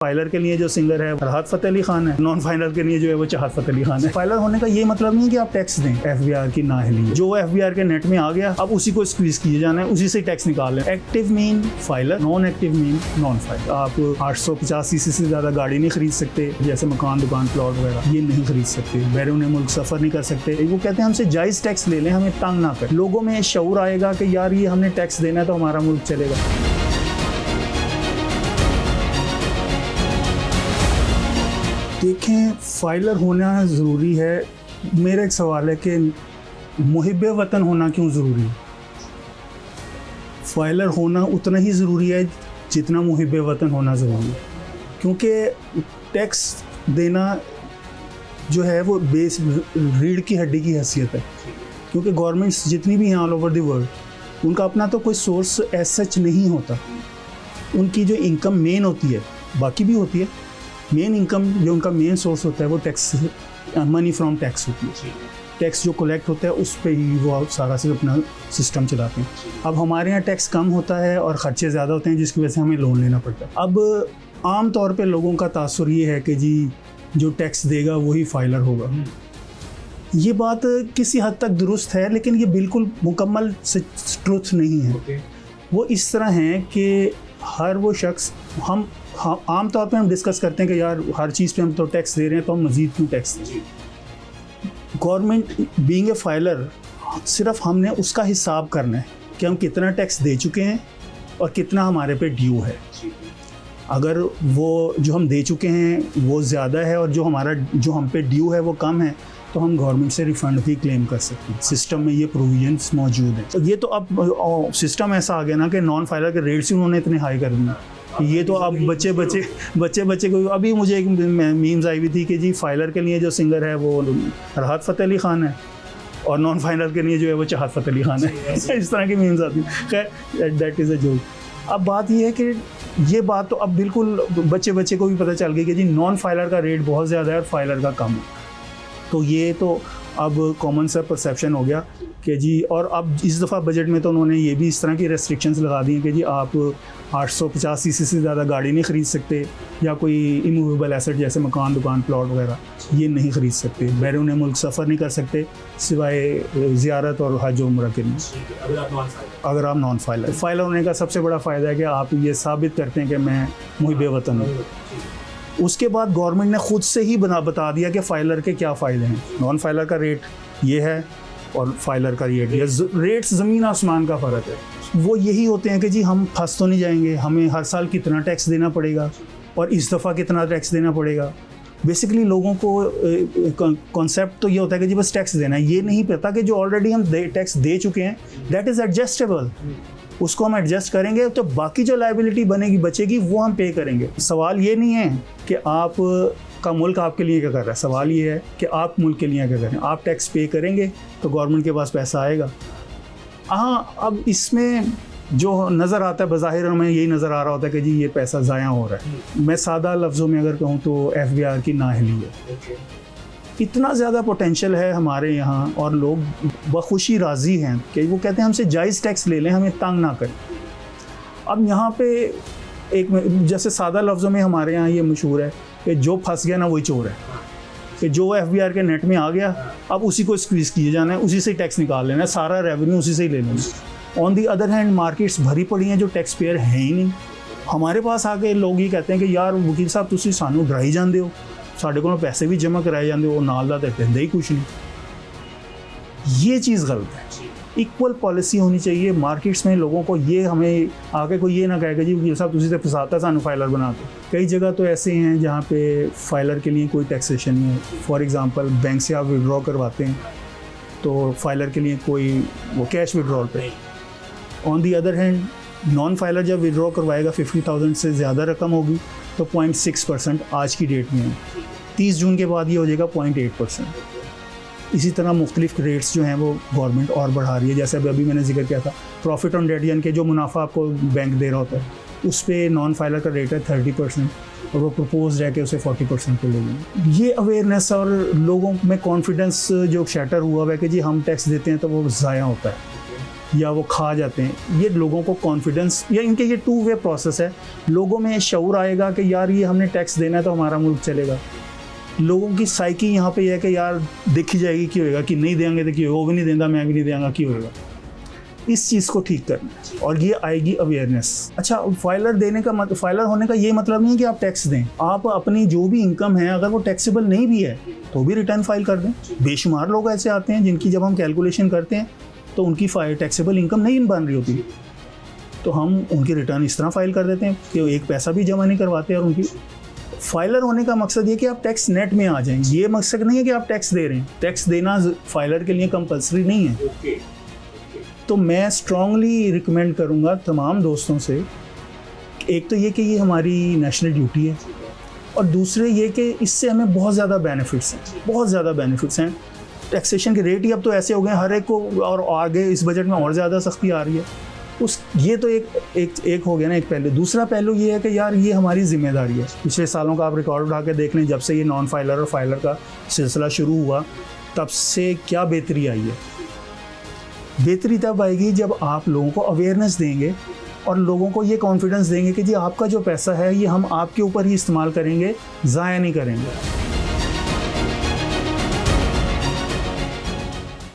Filer के लिए जो सिंगर है राहत फ़तेह अली खान है, नॉन फाइलर के लिए जो है वो चाहत फ़तेह अली खान है। फाइलर होने का ये मतलब नहीं है कि आप टैक्स दें एफबीआर की नाअहली, जो एफबीआर के नेट में आ गया अब उसी को स्क्वीज किए जाना है, उसी से टैक्स निकाल लें। Active mean filer, non active mean non filer. आप 850 सीसी से ज़्यादा गाड़ी नहीं खरीद सकते, जैसे मकान दुकान प्लॉट वगैरह ये नहीं खरीद सकते, बैरून मुल्क सफ़र नहीं कर सकते। वो कहते हैं हमसे जायज़ टैक्स ले लें, हमें तंग ना कर। लोगों में शऊर आएगा कि यार ये हमने टैक्स देना है तो हमारा मुल्क चलेगा। देखें, फाइलर होना ज़रूरी है। मेरा एक सवाल है कि मुहिब्बे वतन होना क्यों ज़रूरी है? फाइलर होना उतना ही ज़रूरी है जितना मुहिब्बे वतन होना ज़रूरी है, क्योंकि टैक्स देना जो है वो बेस रीढ़ की हड्डी की हैसियत है। क्योंकि गवर्नमेंट्स जितनी भी हैं ऑल ओवर द वर्ल्ड, उनका अपना तो कोई सोर्स एज सच नहीं होता। उनकी जो इनकम मेन होती है, बाकी भी होती है, मेन इनकम जो उनका मेन सोर्स होता है वो टैक्स, मनी फ्रॉम टैक्स होती है। टैक्स जो कलेक्ट होता है उस पे ही वो सारा से अपना सिस्टम चलाते हैं। अब हमारे यहाँ टैक्स कम होता है और ख़र्चे ज़्यादा होते हैं, जिसकी वजह से हमें लोन लेना पड़ता है। अब आम तौर पे लोगों का तासुर ये है कि जी जो टैक्स देगा वही फाइलर होगा। ये बात किसी हद तक दुरुस्त है, लेकिन ये बिल्कुल मुकम्मल ट्रुथ नहीं है। वो इस तरह है कि हर वो शख्स, हम आम तौर पे हम डिस्कस करते हैं कि यार हर चीज़ पे हम तो टैक्स दे रहे हैं तो हम मज़ीद क्यों टैक्स दें। गवर्नमेंट बीइंग ए फाइलर, सिर्फ हमने उसका हिसाब करना है कि हम कितना टैक्स दे चुके हैं और कितना हमारे पे ड्यू है। अगर वो जो हम दे चुके हैं वो ज़्यादा है और जो हम पे ड्यू है वो कम है, तो हम गवर्नमेंट से रिफ़ंड भी क्लेम कर सकते हैं। सिस्टम में ये प्रोविजंस मौजूद हैं। तो ये तो अब सिस्टम ऐसा आ गया ना कि नॉन फाइलर के रेट्स ही उन्होंने इतने हाई कर दिए। ये तो अब बच्चे को, अभी मुझे एक मीम्स आई हुई थी कि जी फाइलर के लिए जो सिंगर है वो राहत फ़तेह अली खान है और नॉन फाइलर के लिए जो है वो चाहत फ़तेह अली खान है। इस तरह की मीम्स आती हैं। खैर, दैट इज़ अ जोक। अब बात ये है कि ये बात तो अब बिल्कुल बच्चे को भी पता चल गई कि जी नॉन फाइलर का रेट बहुत ज़्यादा है और फाइलर का कम है। तो ये तो अब कॉमन सा परसेप्शन हो गया कि जी, और अब इस दफ़ा बजट में तो उन्होंने ये भी इस तरह की रेस्ट्रिक्शंस लगा दी हैं कि जी आप 850 सीसी से ज़्यादा गाड़ी नहीं ख़रीद सकते, या कोई इमूवेबल एसेट जैसे मकान दुकान प्लॉट वगैरह ये नहीं ख़रीद सकते, बैरून मुल्क सफ़र नहीं कर सकते सिवाय ज़ियारत और हज उम्रा के लिए, अगर आप नॉन फाइलर। फाइलर होने का सबसे बड़ा फ़ायदा है कि आप ये साबित करते हैं कि मैं मुहिब्बे वतन हूँ। उसके बाद गवर्नमेंट ने ख़ुद से ही बता दिया कि फ़ाइलर के क्या फ़ायदे हैं। नॉन फाइलर का रेट ये है और फाइलर का रेट ये, रेट्स ज़मीन आसमान का फ़र्क है। वो यही होते हैं कि जी हम फंस तो नहीं जाएंगे, हमें हर साल कितना टैक्स देना पड़ेगा और इस दफ़ा कितना टैक्स देना पड़ेगा। बेसिकली लोगों को कॉन्सेप्ट तो ये होता है कि जी बस टैक्स देना है। ये नहीं पता कि जो ऑलरेडी हम टैक्स दे चुके हैं दैट इज़ एडजस्टेबल, उसको हम एडजस्ट करेंगे तो बाकी जो लायबिलिटी बचेगी वो हम पे करेंगे। सवाल ये नहीं है कि आप का मुल्क आपके लिए क्या कर रहा है, सवाल ये है कि आप मुल्क के लिए क्या कर रहे हैं। आप टैक्स पे करेंगे तो गवर्नमेंट के पास पैसा आएगा। हाँ, अब इसमें जो नज़र आता है बज़ाहिर हमें यही नज़र आ रहा होता है कि जी ये पैसा ज़ाया हो रहा है। मैं सादा लफ्ज़ों में अगर कहूँ तो एफबीआर की नाअहली है। इतना ज़्यादा पोटेंशियल है हमारे यहाँ और लोग बखुशी राज़ी हैं कि वो कहते हैं हमसे जायज़ टैक्स ले लें, हमें तंग ना करें। अब यहाँ पे एक जैसे सादा लफ्ज़ों में हमारे यहाँ ये मशहूर है कि जो फंस गया ना वही चोर है, कि जो एफबीआर के नेट में आ गया अब उसी को स्क्वीज़ किए जाना है, उसी से टैक्स निकाल लेना है, सारा रेवेन्यू उसी से ही ले लेना। On the other hand markets भरी पड़ी हैं जो टैक्स पेयर हैं ही नहीं। हमारे पास आके लोग ये कहते हैं कि यार वकील साहब तुसी सानू डराई जाते हो, साढ़े को पैसे भी जमा कराए जाते हो, नाल दा ते दिंदे ही कुछ नहीं। ये चीज़ गलत है। इक्वल पॉलिसी होनी चाहिए मार्केट्स में। लोगों को ये, हमें आके कोई ये ना कहेगा जी वकील साहब तुसी तो फसाता सानू फाइलर बना दो। कई जगह तो ऐसे हैं जहाँ पे फाइलर के लिए कोई टैक्सेशन नहीं है। फॉर एग्जांपल बैंक से आप विड्रॉ करवाते हैं तो फाइलर के लिए कोई वो कैश विड्रॉल पे। On the other hand non filer जब विड्रॉ करवाएगा 50,000 से ज़्यादा रकम होगी तो 0.6% आज की डेट में है। 30 जून के बाद ये हो जाएगा 0.8%। इसी तरह मुख्तलिफ रेट्स जो हैं वो गवर्नमेंट और बढ़ा रही है। जैसे अभी मैंने जिक्र किया था प्रॉफिट ऑन डेट, यानी कि जो मुनाफा आपको बैंक दे रहा होता है उस पर नॉन फाइलर का रेट है 30% और वो प्रपोज है कि उसे 40% पे ले लें। ये अवेयरनेस और लोगों में कॉन्फिडेंस जो शैटर हुआ है कि जी हम टैक्स देते हैं तो वो ज़ाया होता है। या वो खा जाते हैं, ये लोगों को कॉन्फिडेंस, या इनके ये टू वे प्रोसेस है। लोगों में शऊर आएगा कि यार ये हमने टैक्स देना है तो हमारा मुल्क चलेगा। लोगों की साइकी यहाँ पे ये है कि यार देखी जाएगी कि होएगा, कि नहीं देंगे तो क्यों, वो भी नहीं देंगे मैं भी नहीं देंगे कि होएगा। इस चीज़ को ठीक करना है और ये आएगी अवेयरनेस। अच्छा, फाइलर देने का फाइलर होने का ये मतलब नहीं है कि आप टैक्स दें। आप अपनी जो भी इनकम है अगर वो टैक्सेबल नहीं भी है तो भी रिटर्न फाइल कर दें। बेशुमार लोग ऐसे आते हैं जिनकी जब हम कैलकुलेशन करते हैं तो उनकी टैक्सेबल इनकम नहीं बन रही होती, तो हम उनकी रिटर्न इस तरह फाइल कर देते हैं कि एक पैसा भी जमा नहीं करवाते। और उनकी फाइलर होने का मकसद ये कि आप टैक्स नेट में आ जाएं। ये मकसद नहीं है कि आप टैक्स दे रहे हैं। टैक्स देना फाइलर के लिए कंपलसरी नहीं है। तो मैं स्ट्रांगली रिकमेंड करूँगा तमाम दोस्तों से, एक तो ये कि ये हमारी नेशनल ड्यूटी है, और दूसरे ये कि इससे हमें बहुत ज़्यादा बेनिफिट्स हैं, बहुत ज़्यादा बेनिफिट्स हैं। टैक्सेशन के रेट ही अब तो ऐसे हो गए हर एक को, और आगे इस बजट में और ज़्यादा सख्ती आ रही है। ये तो एक हो गया ना, एक पहलू। दूसरा पहलू ये है कि यार ये हमारी जिम्मेदारी है। पिछले सालों का आप रिकॉर्ड उठा के देख लें, जब से ये नॉन फाइलर और फाइलर का सिलसिला शुरू हुआ तब से क्या बेहतरी आई है। बेहतरी तब आएगी जब आप लोगों को अवेयरनेस देंगे और लोगों को ये कॉन्फिडेंस देंगे कि जी आपका जो पैसा है ये हम आपके ऊपर ही इस्तेमाल करेंगे, ज़ाया नहीं करेंगे।